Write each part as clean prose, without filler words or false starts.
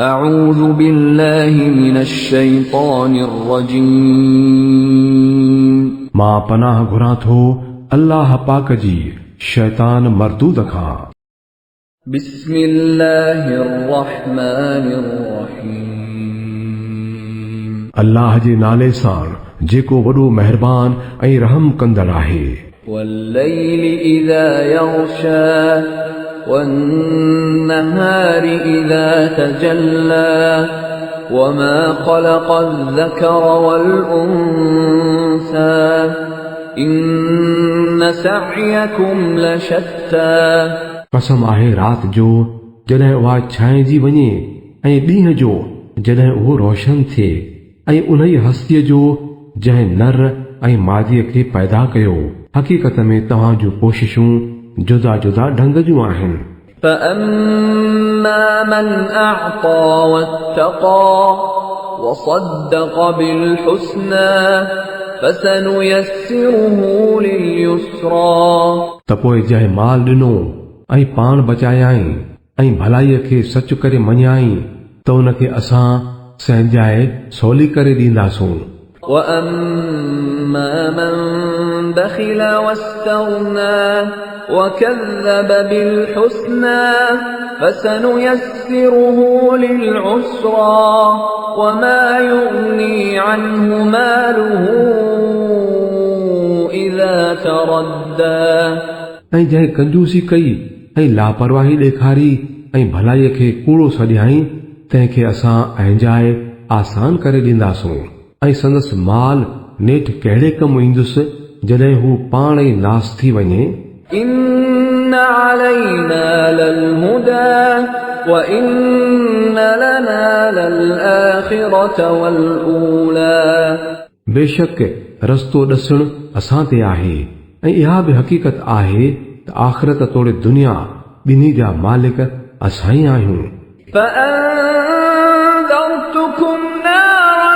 أعوذ بالله من الشيطان الرجيم मां पनाह घुरां थो अल्लाह पाक जी शैतान मरदूद खां। بسم الله الرحمن الرحيم अल्लाह जे नाले सां जेको वॾो महिरबान ऐं रहम कंदड़ आहे। والليل إذا يغشى والنهار إذا تجلى وما خلق الذكر والأنثى إن سعيكم لشتى कसम आहे रात जो जॾहिं उहा छांइजी वञे ऐं ॾींहं जो जॾहिं उहो रोशन थिए ऐं उन ई हस्तीअ जो जंहिं नर ऐं मादीअ खे पैदा कयो। हक़ीक़त में तव्हां जूं कोशिशूं जुदा जुदा ढंग जूं आहिनि। فأما من أعطى واتقى وصدق بالحسنى فسنيسره لليسرى त पोइ जंहिं माल ॾिनो ऐं पाण बचायाई ऐं भलाईअ खे सच करे मञियाई त उनखे असां संजाए सवली करे ॾींदासूं। وأما من بخل واستغنى وكذب بالحسنى فسنيسره للعسرى وما يغني عنه ماله إذا تردى ऐं जंहिं कंजूसी कई ऐं लापरवाही ॾेखारी ऐं भलाईअ खे कूड़ो सॾियाई तंहिंखे असां अहिंजाए आसान करे ॾींदासूं। ऐं संदसि माल नेठ कहिड़े कमु ईंदुसि जॾहिं हू पाण ई नास थी वञे। إن علينا للهدى وإن لنا للآخرة والأولى बेशक रस्तो ॾसण असां ते आहे ऐं इहा बि हक़ीक़त आहे त आख़िरत तोड़े दुनिया ॿिन्ही जा मालिक असां ई आहियूं। فأنذرتكم نارا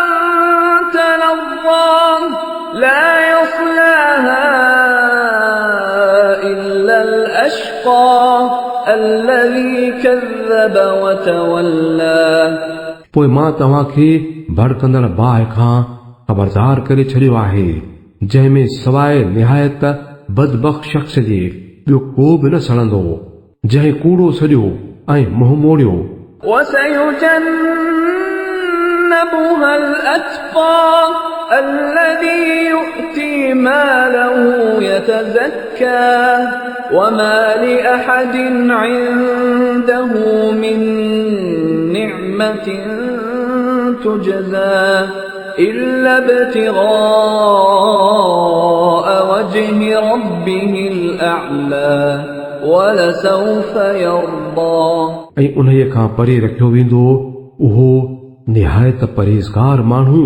تلظى لا يصلاها إلا الأشقى الذي كذب وتولى पोइ मां तव्हांखे भड़कंदड़ बाहि खां ख़बरदार करे छॾियो आहे जंहिंमें सवाइ निहायत बदबख्त शख़्स जे ॿियो को बि न सड़ंदो जंहिं कूड़ो सॼो ऐं मुंहुं मोड़ियो। وسيجنبها الأتقى الذي يؤتي ماله يتزكى وما لأحد عنده من نعمة تجزى إلا ابتغاء وجه ربه الأعلى ولسوف يرضى ऐं उन्हीअ खां परे रखियो वेंदो उहो निहायत परहेज़गार माण्हू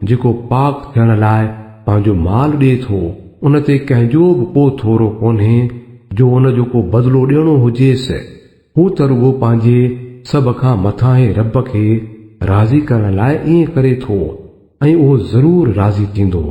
जेको पाक थियण लाइ पंहिंजो माल ॾिए थो। उन ते कंहिंजो बि को थोरो कोन्हे जो उन जो को बदिलो ॾियणो हुजेसि। हू त रुॻो पंहिंजे सभ खां मथां रब खे राज़ी करण लाइ ईअं करे थो ऐं उहो ज़रूर राज़ी थींदो।